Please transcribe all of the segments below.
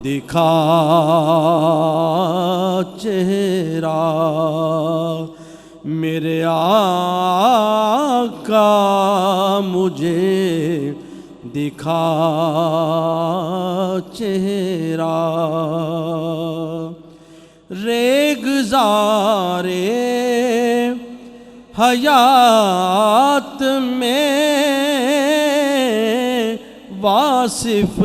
دکھا چہرہ میرے آقا مجھے دکھا چہرہ ریگزارے حیات میں واصف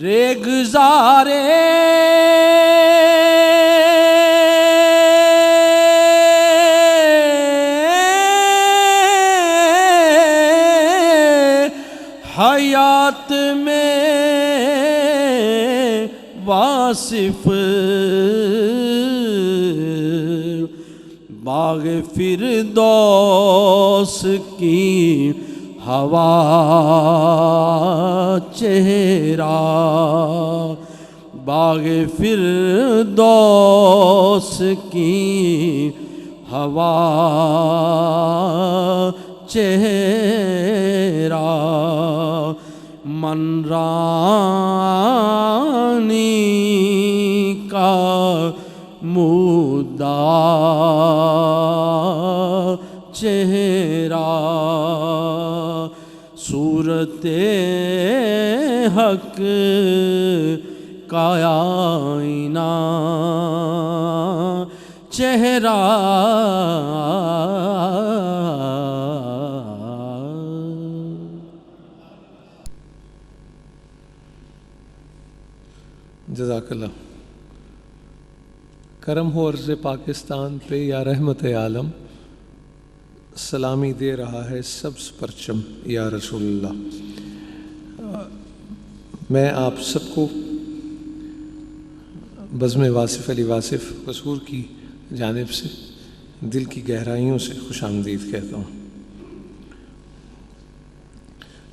ریگزارے حیات میں واصف باغ فردوس کی ہوا چہرہ باغ فردوس کی ہوا چہرہ منرانی کا مدعا چہرہ صورت حق کا آئینہ چہرہ جزاک اللہ۔ کرم ہو عرض پاکستان پہ یا رحمت عالم، سلامی دے رہا ہے سبز پرچم یا رسول اللہ۔ میں آپ سب کو بزم واصف علی واصف قصور کی جانب سے دل کی گہرائیوں سے خوش آمدید کہتا ہوں۔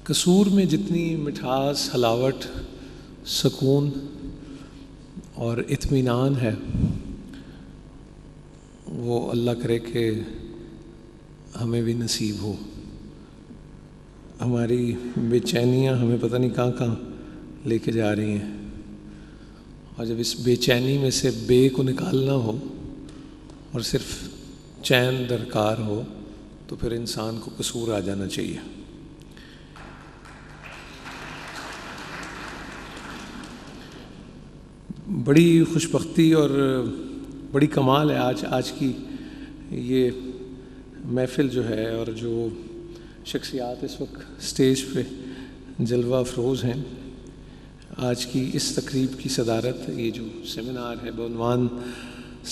قصور میں جتنی مٹھاس، حلاوت، سکون اور اطمینان ہے، وہ اللہ کرے کہ ہمیں بھی نصیب ہو۔ ہماری بے چینیاں ہمیں پتہ نہیں کہاں کہاں لے کے جا رہی ہیں، اور جب اس بے چینی میں سے بے کو نکالنا ہو اور صرف چین درکار ہو تو پھر انسان کو قصور آ جانا چاہیے۔ بڑی خوش بختی اور بڑی کمال ہے آج کی یہ محفل جو ہے، اور جو شخصیات اس وقت سٹیج پہ جلوہ افروز ہیں۔ آج کی اس تقریب کی صدارت، یہ جو سیمینار ہے بعنوان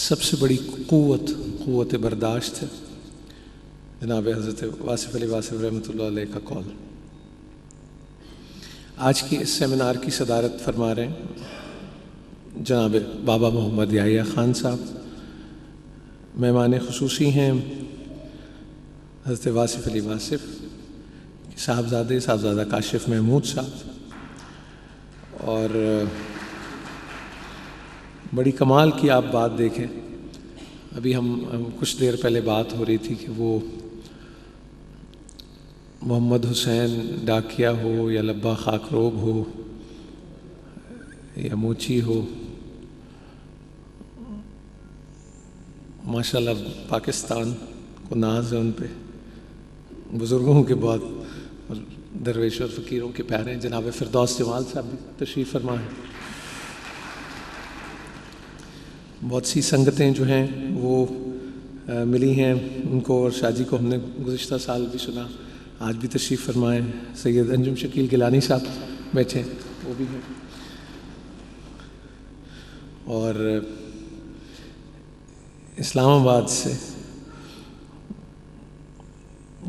سب سے بڑی قوت برداشت ہے، جناب حضرت واصف علی واصف رحمۃ اللہ علیہ کا قول۔ آج کی اس سیمینار کی صدارت فرما رہے ہیں جناب بابا محمد یحییٰ خان صاحب۔ مہمان خصوصی ہیں حضرت واصف علی واصف صاحبزادہ کاشف محمود صاحب، اور بڑی کمال کی آپ بات دیکھیں۔ ابھی ہم کچھ دیر پہلے بات ہو رہی تھی کہ وہ محمد حسین ڈاکیہ ہو یا لبا خاکروب ہو یا موچی ہو، ماشاءاللہ پاکستان کو ناز ہے ان پہ، بزرگوں کے بہت، اور درویش اور فقیروں کے پیارے ہیں۔ جناب فردوس جمال صاحب بھی تشریف فرما ہیں۔ بہت سی سنگتیں جو ہیں وہ ملی ہیں ان کو، اور شاہ جی کو ہم نے گزشتہ سال بھی سنا، آج بھی تشریف فرمائے۔ سید انجم شکیل گیلانی صاحب بیٹھے ہیں، وہ بھی ہیں۔ اور اسلام آباد سے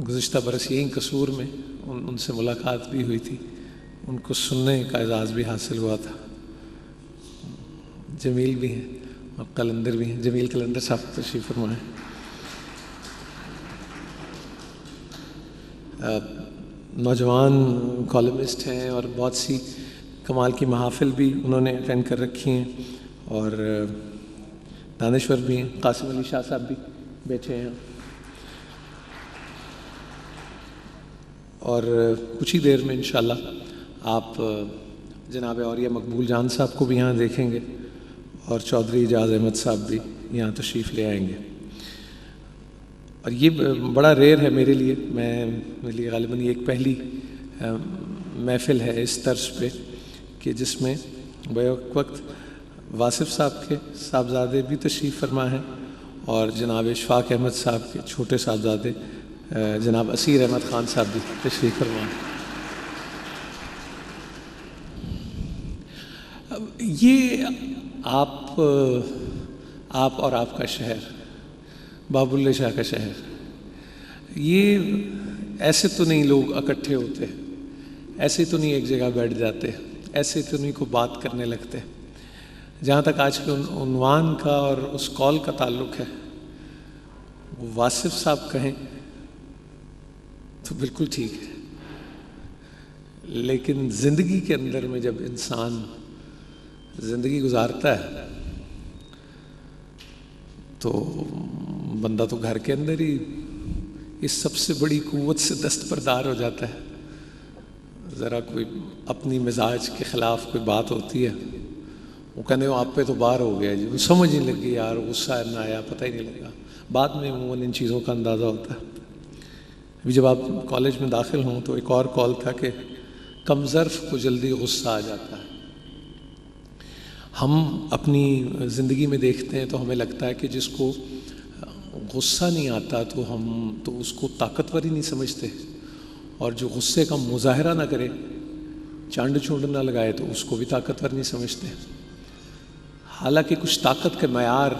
گزشتہ برس یہیں قصور میں ان سے ملاقات بھی ہوئی تھی، ان کو سننے کا اعزاز بھی حاصل ہوا تھا۔ جمیل بھی ہیں اور قلندر بھی ہیں، جمیل قلندر صاحب تشریف فرمائیں۔ نوجوان کالمسٹ ہیں اور بہت سی کمال کی محافل بھی انہوں نے اٹینڈ کر رکھی ہیں، اور دانشور بھی ہیں، قاسم علی شاہ صاحب بھی بیٹھے ہیں، اور کچھ ہی دیر میں انشاءاللہ آپ جناب عوریہ مقبول جان صاحب کو بھی یہاں دیکھیں گے اور چودھری اعجاز احمد صاحب بھی یہاں تشریف لے آئیں گے. اور یہ بڑا ریئر ہے میرے لیے غالباً یہ ایک پہلی محفل ہے اس طرز پہ کہ جس میں بیک وقت واصف صاحب کے صاحبزادے بھی تشریف فرما ہیں اور جناب اشفاق احمد صاحب کے چھوٹے صاحبزادے جناب اسیر احمد خان صاحب بھی تشریف فرما ہیں. یہ آپ اور آپ کا شہر باب اللہ شاہ کا شہر، یہ ایسے تو نہیں لوگ اکٹھے ہوتے، ایسے تو نہیں ایک جگہ بیٹھ جاتے، ایسے تو نہیں کو بات کرنے لگتے. جہاں تک آج کے عنوان کا اور اس کال کا تعلق ہے، وہ واصف صاحب کہیں تو بالکل ٹھیک ہے، لیکن زندگی کے اندر میں جب انسان زندگی گزارتا ہے تو بندہ تو گھر کے اندر ہی اس سب سے بڑی قوت سے دستبردار ہو جاتا ہے. ذرا کوئی اپنی مزاج کے خلاف کوئی بات ہوتی ہے، وہ کہنے وہ آپ پہ تو بار ہو گیا جی، وہ سمجھ نہیں لگی یار، غصہ نہ آیا، پتہ ہی نہیں لگا. بعد میں عموماً ان چیزوں کا اندازہ ہوتا ہے. ابھی جب آپ کالج میں داخل ہوں تو ایک اور کال تھا کہ کم ظرف کو جلدی غصہ آ جاتا ہے. ہم اپنی زندگی میں دیکھتے ہیں تو ہمیں لگتا ہے کہ جس کو غصہ نہیں آتا تو ہم تو اس کو طاقتور ہی نہیں سمجھتے، اور جو غصے کا مظاہرہ نہ کرے، چانڈ چونڈ نہ لگائے، تو اس کو بھی طاقتور نہیں سمجھتے. حالانکہ کچھ طاقت کے معیار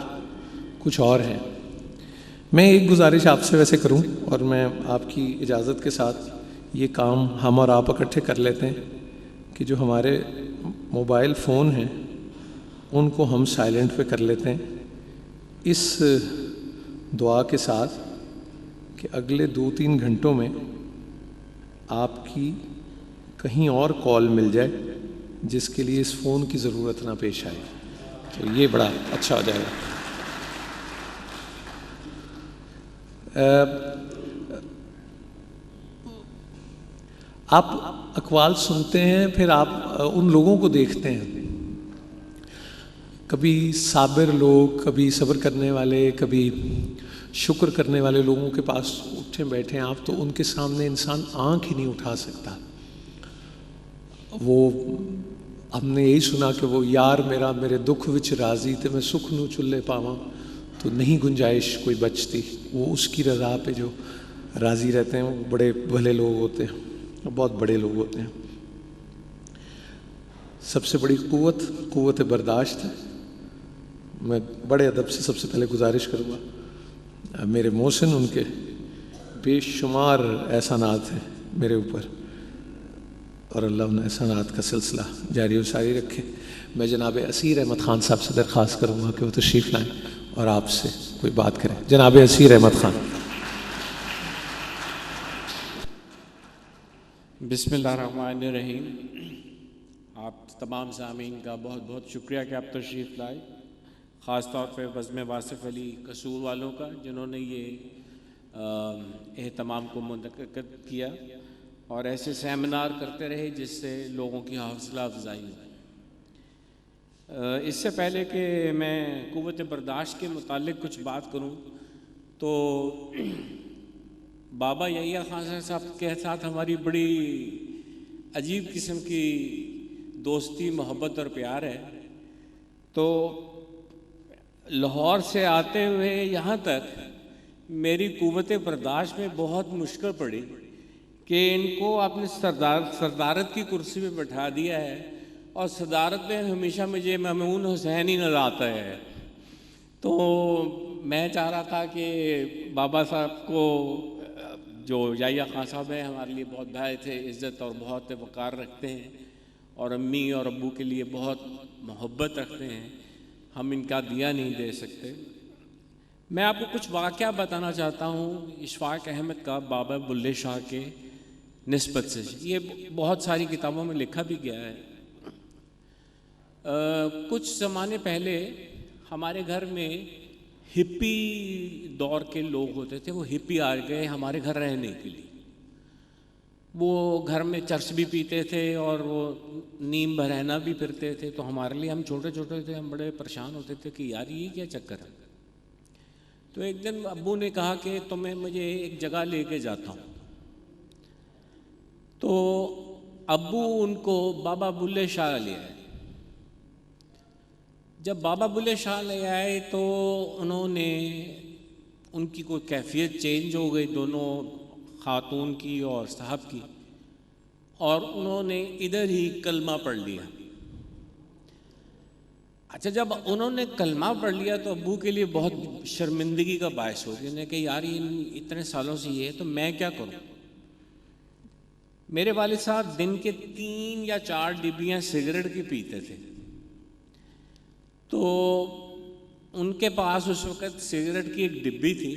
کچھ اور ہیں. میں ایک گزارش آپ سے ویسے کروں، اور میں آپ کی اجازت کے ساتھ یہ کام ہم اور آپ اکٹھے کر لیتے ہیں کہ جو ہمارے موبائل فون ہیں ان کو ہم سائلنٹ پہ کر لیتے ہیں، اس دعا کے ساتھ کہ اگلے 2-3 گھنٹوں میں آپ کی کہیں اور کال مل جائے جس کے لیے اس فون کی ضرورت نہ پیش آئے، تو یہ بڑا اچھا ہو جائے گا. آپ اقوال سنتے ہیں، پھر آپ ان لوگوں کو دیکھتے ہیں، کبھی صابر لوگ، کبھی صبر کرنے والے، کبھی شکر کرنے والے لوگوں کے پاس اٹھے بیٹھے ہیں آپ، تو ان کے سامنے انسان آنکھ ہی نہیں اٹھا سکتا. وہ ہم نے یہی سنا کہ وہ یار میرا میرے دکھ وچ راضی تے میں سکھ نو چلے پاواں، تو نہیں گنجائش کوئی بچتی. وہ اس کی رضا پہ جو راضی رہتے ہیں وہ بڑے بھلے لوگ ہوتے ہیں، بہت بڑے لوگ ہوتے ہیں. سب سے بڑی قوت برداشت ہے. میں بڑے ادب سے سب سے پہلے گزارش کروں گا، میرے محسن ان کے بے شمار احسانات ہیں میرے اوپر، اور اللہ ان احسانات کا سلسلہ جاری و ساری رکھے. میں جناب اسیر احمد خان صاحب سے درخواست کروں گا کہ وہ تشریف لائیں اور آپ سے کوئی بات کریں. جناب اسیر احمد خان. بسم اللہ الرحمن الرحیم. آپ تمام سامعین کا بہت بہت شکریہ کہ آپ تشریف لائے، خاص طور پہ بزم واصف علی قصور والوں کا جنہوں نے یہ اہتمام کو منعقد کیا اور ایسے سیمینار کرتے رہے جس سے لوگوں کی حوصلہ افزائی ہو. اس سے پہلے کہ میں قوت برداشت کے متعلق کچھ بات کروں تو بابا یحییٰ خان صاحب کے ساتھ ہماری بڑی عجیب قسم کی دوستی، محبت اور پیار ہے. تو لاہور سے آتے ہوئے یہاں تک میری قوت برداشت میں بہت مشکل پڑی کہ ان کو آپ نے صدارت کی کرسی پہ بٹھا دیا ہے، اور صدارت میں ہمیشہ مجھے مامون حسین ہی نظر آتا ہے. تو میں چاہ رہا تھا کہ بابا صاحب کو، جو یحییٰ خان صاحب ہیں ہمارے لیے بہت بھائی تھے، عزت اور بہت وقار رکھتے ہیں، اور امی اور ابو کے لیے بہت محبت رکھتے ہیں، ہم ان کا دیا نہیں دے سکتے. میں آپ کو کچھ واقعہ بتانا چاہتا ہوں اشفاق احمد کا بابا بلے شاہ کے نسبت سے. یہ بہت ساری کتابوں میں لکھا بھی گیا ہے. کچھ زمانے پہلے ہمارے گھر میں ہپی دور کے لوگ ہوتے تھے، وہ ہپی آ گئے ہمارے گھر رہنے کے لیے. وہ گھر میں چرس بھی پیتے تھے اور وہ نیم بہرحانہ بھی پھرتے تھے، تو ہمارے لیے، ہم چھوٹے چھوٹے تھے، ہم بڑے پریشان ہوتے تھے کہ یار یہ کیا چکر ہے۔ تو ایک دن ابو نے کہا کہ مجھے ایک جگہ لے کے جاتا ہوں۔ تو ابو ان کو بابا بلے شاہ لے آئے۔ جب بابا بلے شاہ لے آئے تو انہوں نے، ان کی کوئی کیفیت چینج ہو گئی، دونوں خاتون کی اور صاحب کی، اور انہوں نے ادھر ہی کلمہ پڑھ لیا۔ اچھا، جب انہوں نے کلمہ پڑھ لیا تو ابو کے لیے بہت شرمندگی کا باعث ہو گیا، انہوں نے کہا یار یہ اتنے سالوں سے یہ ہے تو میں کیا کروں۔ میرے والد صاحب دن کے 3 یا 4 ڈبیاں سگریٹ کی پیتے تھے، تو ان کے پاس اس وقت سگریٹ کی ایک ڈبی تھی،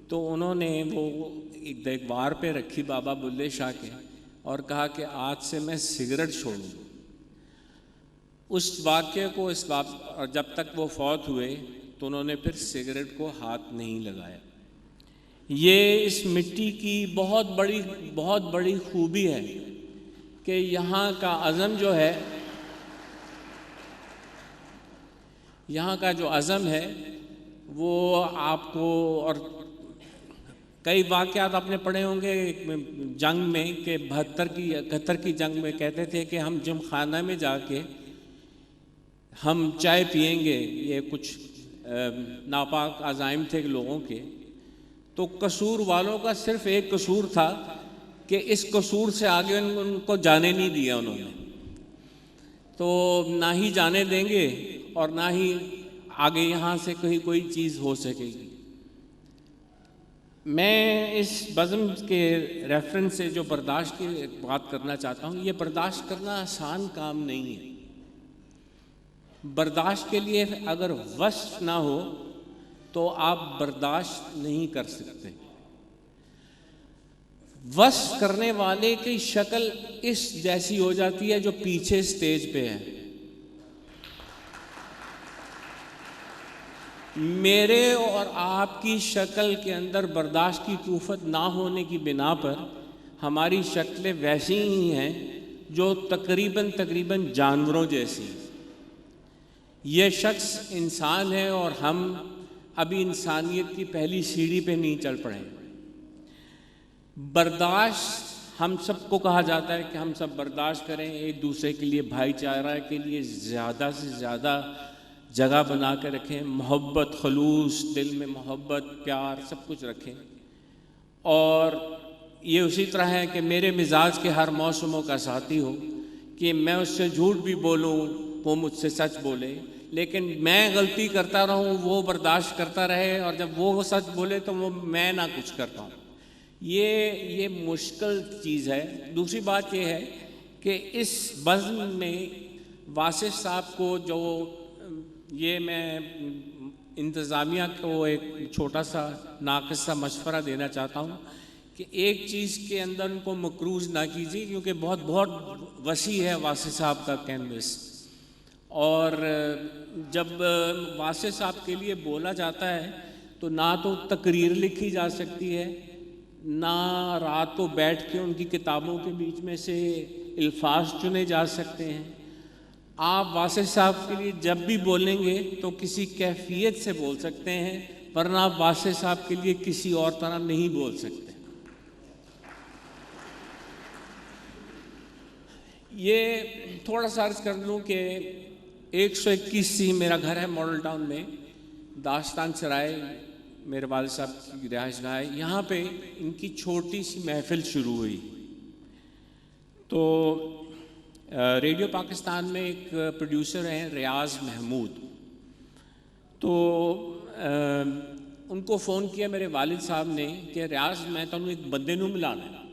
تو انہوں نے وہ ایک دیوار پہ رکھی بابا بلے شاہ کے، اور کہا کہ آج سے میں سگریٹ چھوڑوں۔ اس واقعے کو اور جب تک وہ فوت ہوئے تو انہوں نے پھر سگریٹ کو ہاتھ نہیں لگایا۔ یہ اس مٹی کی بہت بڑی خوبی ہے کہ یہاں کا عزم جو ہے، یہاں کا جو عزم ہے وہ آپ کو، اور کئی واقعات آپ نے پڑھے ہوں گے جنگ میں کہ 71 کی جنگ میں کہتے تھے کہ ہم جم خانہ میں جا کے ہم چائے پئیں گے، یہ کچھ ناپاک عزائم تھے لوگوں کے، تو قصور والوں کا صرف ایک قصور تھا کہ اس قصور سے آگے ان کو جانے نہیں دیا انہوں نے، تو نہ ہی جانے دیں گے اور نہ ہی آگے یہاں سے کوئی چیز ہو سکے گی۔ میں اس بزم کے ریفرنس سے جو برداشت کی بات کرنا چاہتا ہوں، یہ برداشت کرنا آسان کام نہیں ہے۔ برداشت کے لیے اگر وصف نہ ہو تو آپ برداشت نہیں کر سکتے۔ وصف کرنے والے کی شکل اس جیسی ہو جاتی ہے جو پیچھے سٹیج پہ ہے۔ میرے اور آپ کی شکل کے اندر برداشت کی قوت نہ ہونے کی بنا پر ہماری شکلیں ویسی ہی ہیں جو تقریباً جانوروں جیسی۔ یہ شخص انسان ہے اور ہم ابھی انسانیت کی پہلی سیڑھی پہ نہیں چل پڑے۔ برداشت ہم سب کو کہا جاتا ہے کہ ہم سب برداشت کریں، ایک دوسرے کے لیے، بھائی چارہ کے لیے زیادہ سے زیادہ جگہ بنا کے رکھیں، محبت، خلوص، دل میں محبت، پیار، سب کچھ رکھیں۔ اور یہ اسی طرح ہے کہ میرے مزاج کے ہر موسموں کا ساتھی ہو، کہ میں اس سے جھوٹ بھی بولوں، وہ مجھ سے سچ بولے، لیکن میں غلطی کرتا رہوں، وہ برداشت کرتا رہے، اور جب وہ سچ بولے تو وہ میں نہ کچھ کرتا ہوں۔ یہ مشکل چیز ہے۔ دوسری بات یہ ہے کہ اس بزم میں واسف صاحب کو جو، یہ میں انتظامیہ کو ایک چھوٹا سا ناقص سا مشورہ دینا چاہتا ہوں کہ ایک چیز کے اندر ان کو مقروض نہ کیجیے، کیونکہ بہت وسیع ہے واسف صاحب کا کینوس، اور جب واسف صاحب کے لیے بولا جاتا ہے تو نہ تو تقریر لکھی جا سکتی ہے، نہ رات کو بیٹھ کے ان کی کتابوں کے بیچ میں سے الفاظ چنے جا سکتے ہیں۔ آپ واسف صاحب کے لیے جب بھی بولیں گے تو کسی کیفیت سے بول سکتے ہیں، ورنہ آپ واسف صاحب کے لیے کسی اور طرح نہیں بول سکتے۔ یہ تھوڑا سا عرض کر لوں کہ 121 میرا گھر ہے ماڈل ٹاؤن میں، داستان سرائے میرے والد صاحب کی رہائش گاہ ہے۔ یہاں پہ ان کی چھوٹی سی محفل شروع ہوئی، تو ریڈیو پاکستان میں ایک پروڈیوسر ہیں ریاض محمود، تو ان کو فون کیا میرے والد صاحب نے کہ ریاض میں تمہیں ایک بندے نوں ملانا ہے۔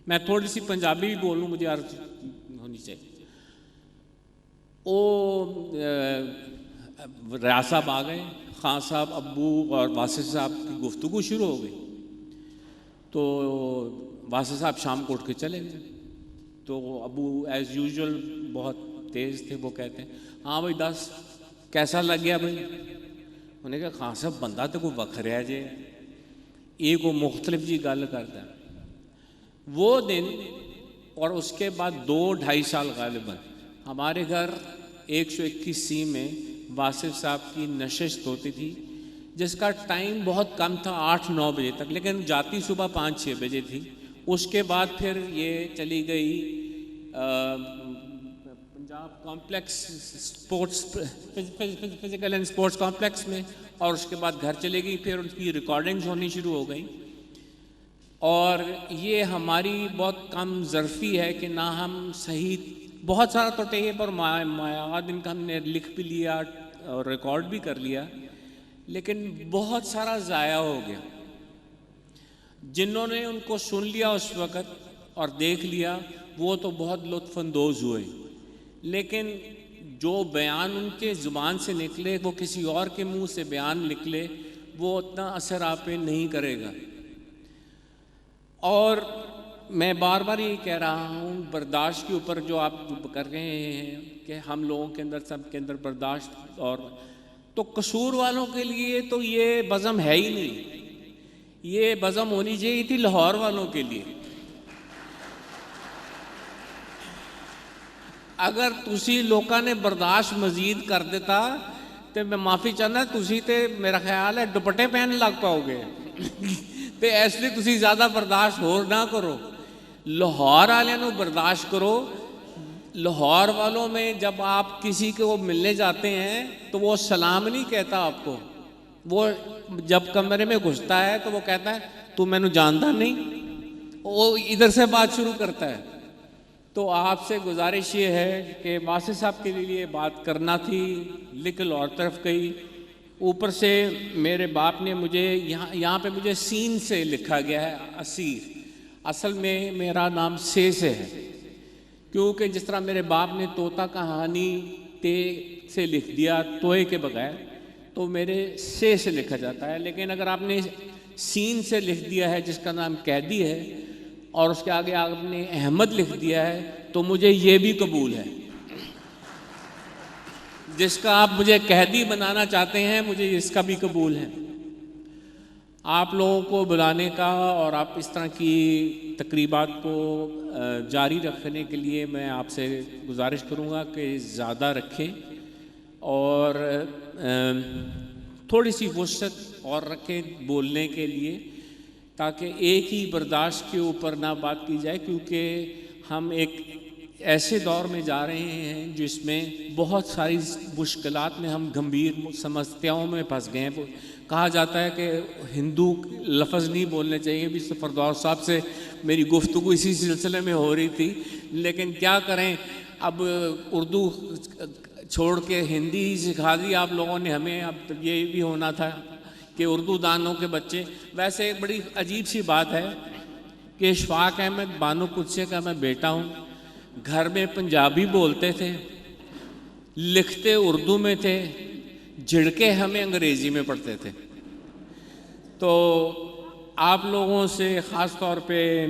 میں تھوڑی سی پنجابی بھی بولوں، مجھے عرض ہونی چاہیے۔ ریاض صاحب آ گئے، خان صاحب، ابو اور واسف صاحب کی گفتگو شروع ہو گئی، تو واسف صاحب شام کو اٹھ کے چلے گئے۔ تو ابو ایز یوزول بہت تیز تھے، وہ کہتے ہیں ہاں بھائی دس کیسا لگ گیا بھائی؟ انہوں نے کہا خان صاحب بندہ تو کوئی وکھریا جے، یہ کوئی مختلف جی گل کرتا ہے۔ وہ دن اور اس کے بعد 2-2.5 سال غالباً ہمارے گھر 121C میں واصف صاحب کی نشست ہوتی تھی، جس کا ٹائم بہت کم تھا، 8-9 بجے تک، لیکن جاتی صبح 5-6 بجے تھی۔ اس کے بعد پھر یہ چلی گئی Punjab complex sports physical and sports complex میں، اور اس کے بعد گھر چلے گئی، پھر ان کی ریکارڈنگز ہونی شروع ہو گئیں۔ اور یہ ہماری بہت کم ظرفی ہے کہ نہ ہم صحیح، بہت سارا تو ٹیپ اور مایعات ان کا ہم نے لکھ بھی لیا اور ریکارڈ بھی کر لیا، لیکن بہت سارا ضائع ہو گیا۔ جنہوں نے ان کو سن لیا اس وقت اور دیکھ لیا وہ تو بہت لطف اندوز ہوئے، لیکن جو بیان ان کے زبان سے نکلے، وہ کسی اور کے منہ سے بیان نکلے، وہ اتنا اثر آپ پہ نہیں کرے گا۔ اور میں بار بار یہ کہہ رہا ہوں، برداشت کے اوپر جو آپ کر رہے ہیں کہ ہم لوگوں کے اندر، سب کے اندر برداشت، اور تو قصور والوں کے لیے تو یہ بزم ہے ہی نہیں، یہ بزم ہونی چاہیے تھی لاہور والوں کے لیے۔ اگر تسی لوگوں نے برداشت مزید کر دیتا تو میں معافی چاہنا، تسی تے میرا خیال ہے دوپٹے پہن لگ پاؤ گے تے اس لیے تسی زیادہ برداشت ہور نہ کرو، لاہور والوں نو برداشت کرو۔ لاہور والوں میں جب آپ کسی کو ملنے جاتے ہیں تو وہ سلام نہیں کہتا آپ کو، وہ جب کمرے میں گھستا ہے تو وہ کہتا ہے تو میں نے جانتا نہیں، وہ ادھر سے بات شروع کرتا ہے۔ تو آپ سے گزارش یہ ہے کہ واصف صاحب کے لیے بات کرنا تھی، لیکن اور طرف گئی۔ اوپر سے میرے باپ نے مجھے یہاں پہ مجھے سین سے لکھا گیا ہے اسیر، اصل میں میرا نام سے ہے، کیونکہ جس طرح میرے باپ نے طوطا کہانی تے سے لکھ دیا توئے کے بغیر، تو میرے سے لکھا جاتا ہے، لیکن اگر آپ نے سین سے لکھ دیا ہے جس کا نام قیدی ہے، اور اس کے آگے آپ نے احمد لکھ دیا ہے، تو مجھے یہ بھی قبول ہے۔ جس کا آپ مجھے قیدی بنانا چاہتے ہیں، مجھے اس کا بھی قبول ہے۔ آپ لوگوں کو بلانے کا اور آپ اس طرح کی تقریبات کو جاری رکھنے کے لیے میں آپ سے گزارش کروں گا کہ زیادہ رکھیں اور تھوڑی سی وسعت اور رکھیں بولنے کے لیے، تاکہ ایک ہی برداشت کے اوپر نہ بات کی جائے، کیونکہ ہم ایک ایسے دور میں جا رہے ہیں جس میں بہت ساری مشکلات میں ہم گمبھیر سمسیاؤں میں پھنس گئے ہیں۔ کہا جاتا ہے کہ ہندو لفظ نہیں بولنے چاہیے، بھی سفردور صاحب سے میری گفتگو اسی سلسلے میں ہو رہی تھی، لیکن کیا کریں، اب اردو چھوڑ کے ہندی ہی سکھا دی آپ لوگوں نے ہمیں۔ اب یہ بھی ہونا تھا کہ اردو دانوں کے بچے، ویسے ایک بڑی عجیب سی بات ہے کہ اشفاق احمد بانو قدسیہ کا میں بیٹا ہوں، گھر میں پنجابی بولتے تھے، لکھتے اردو میں تھے، جھڑکے ہمیں انگریزی میں پڑھتے تھے۔ تو آپ لوگوں سے خاص طور پہ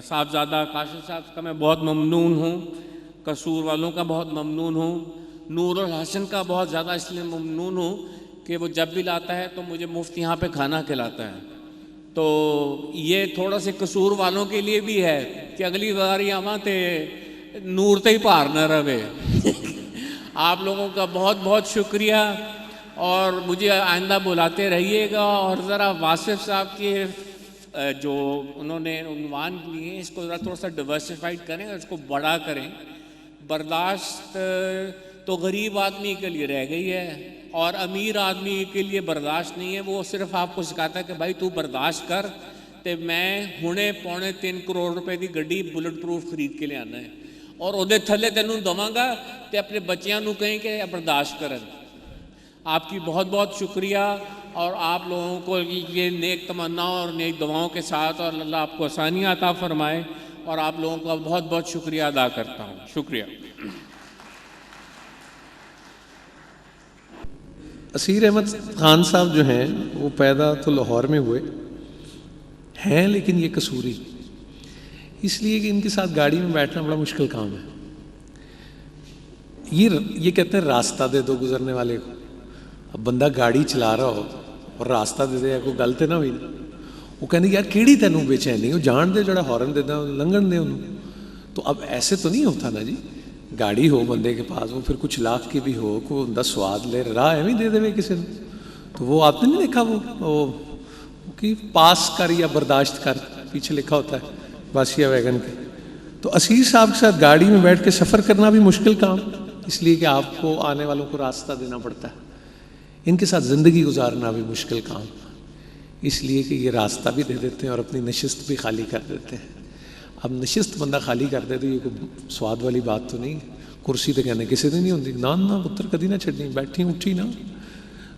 صاحبزادہ کاشف صاحب کا میں بہت ممنون ہوں، قصور والوں کا بہت ممنون ہوں، نور الحسن کا بہت زیادہ اس لیے ممنون ہوں کہ وہ جب بھی لاتا ہے تو مجھے مفت یہاں پہ کھانا کھلاتا ہے۔ تو یہ تھوڑا سے قصور والوں کے لیے بھی ہے کہ اگلی بار یہاں تے نور تے ہی پار نہ رہے۔ آپ لوگوں کا بہت بہت شکریہ، اور مجھے آئندہ بلاتے رہیے گا، اور ذرا واصف صاحب کے جو انہوں نے عنوان لیے ہیں اس کو ذرا تھوڑا سا ڈیورسیفائڈ کریں اور اس کو بڑا کریں۔ برداشت تو غریب آدمی کے لیے رہ گئی ہے، اور امیر آدمی کے لیے برداشت نہیں ہے، وہ صرف آپ کو سکھاتا ہے کہ بھائی تو برداشت کر، تے میں ہنے 3.25 کروڑ روپے دی گڈی بلٹ پروف خرید کے لے آنا ہے، اور اودے تھلے تینوں دواں گا تے اپنے بچیاں نو کہیں کہ برداشت کرن۔ آپ کی بہت بہت شکریہ، اور آپ لوگوں کو یہ نیک تمنا اور نیک دعاؤں کے ساتھ، اور اللہ آپ کو آسانیاں عطا فرمائے، اور آپ لوگوں کا بہت بہت شکریہ ادا کرتا ہوں۔ شکریہ۔ اسیر احمد خان صاحب جو ہیں وہ پیدا تو لاہور میں ہوئے ہیں، لیکن یہ قصوری، اس لیے کہ ان کے ساتھ گاڑی میں بیٹھنا بڑا مشکل کام ہے۔ یہ کہتے ہیں راستہ دے دو گزرنے والے کو۔ اب بندہ گاڑی چلا رہا ہو اور راستہ دے دے، کوئی غلط نہ ہوئی، وہ کہنے یار کیڑی تینوں بے چینی, وہ جان دے جڑا ہارن دینا لنگن دے انہوں. تو اب ایسے تو نہیں ہوتا نا جی, گاڑی ہو بندے کے پاس, وہ پھر کچھ لاکھ کی بھی ہو, کوئی اندر سواد لے راہ ایویں دے دے کسی نے. تو وہ آپ نے نہیں دیکھا وہ کہ پاس کر یا برداشت کر پیچھے لکھا ہوتا ہے باسیا ویگن کے. تو اسیر صاحب کے ساتھ گاڑی میں بیٹھ کے سفر کرنا بھی مشکل کام, اس لیے کہ آپ کو آنے والوں کو راستہ دینا پڑتا ہے. ان کے ساتھ زندگی گزارنا بھی مشکل کام, اس لیے کہ یہ راستہ بھی دے دیتے ہیں اور اپنی نشست بھی خالی کر دیتے ہیں. اب نشست بندہ خالی کر دے تو یہ کوئی سواد والی بات تو نہیں. کرسی تو کہنے کسی دن نہیں ہوتی, نہ پتر کدی نہ چھڈنی, بیٹھی اٹھی نا.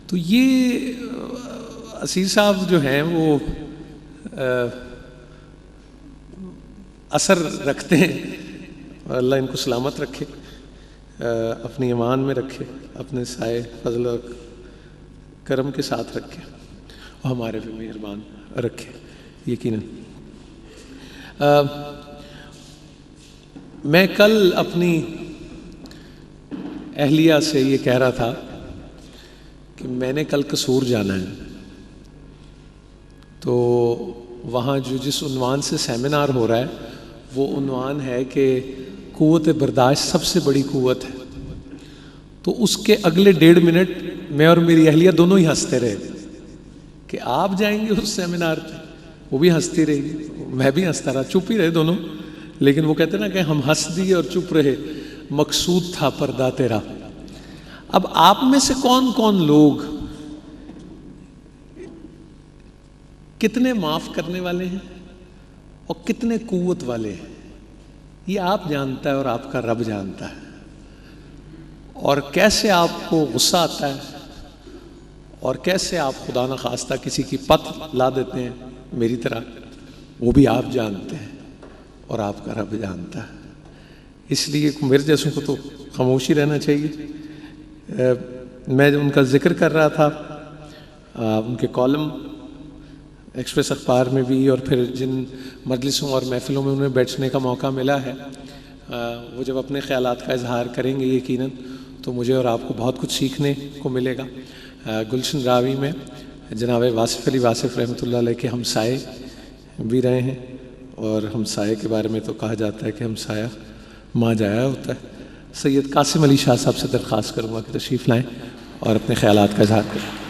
تو یہ اسیر صاحب جو ہیں وہ اثر رکھتے ہیں. اللہ ان کو سلامت رکھے, اپنی ایمان میں رکھے, اپنے سائے فضل و کرم کے ساتھ رکھے, اور ہمارے بھی مہربان رکھے یقیناً. میں کل اپنی اہلیہ سے یہ کہہ رہا تھا کہ میں نے کل قصور جانا ہے, تو وہاں جو جس عنوان سے سیمینار ہو رہا ہے وہ عنوان ہے کہ قوت برداشت سب سے بڑی قوت ہے. تو اس کے اگلے 1.5 منٹ میں اور میری اہلیہ دونوں ہی ہنستے رہے کہ آپ جائیں گے اس سیمینار پہ. وہ بھی ہنستی رہی, میں بھی ہنستا رہا, چپ ہی رہے دونوں. لیکن وہ کہتے نا کہ ہم ہنس دیے اور چپ رہے, مقصود تھا پردہ تیرا. اب آپ میں سے کون کون لوگ کتنے معاف کرنے والے ہیں اور کتنے قوت والے ہیں, یہ آپ جانتا ہے اور آپ کا رب جانتا ہے. اور کیسے آپ کو غصہ آتا ہے اور کیسے آپ خدا نخواستہ کسی کی پت لا دیتے ہیں میری طرح, وہ بھی آپ جانتے ہیں اور آپ کا رب جانتا ہے. اس لیے میرے جیسوں کو تو خاموش ہی رہنا چاہیے. میں ان کا ذکر کر رہا تھا, ان کے کالم ایکسپریس اخبار میں بھی, اور پھر جن مجلسوں اور محفلوں میں انہیں بیٹھنے کا موقع ملا ہے, وہ جب اپنے خیالات کا اظہار کریں گے یقیناً تو مجھے اور آپ کو بہت کچھ سیکھنے کو ملے گا. گلشن راوی میں جناب واصف علی واصف رحمۃ اللہ علیہ کے ہمسائے بھی رہے ہیں, اور ہمسائے کے بارے میں تو کہا جاتا ہے کہ ہمسایہ ماں جایا ہوتا ہے. سید قاسم علی شاہ صاحب سے درخواست کروں گا کہ تشریف لائیں اور اپنے خیالات کا اظہار کریں.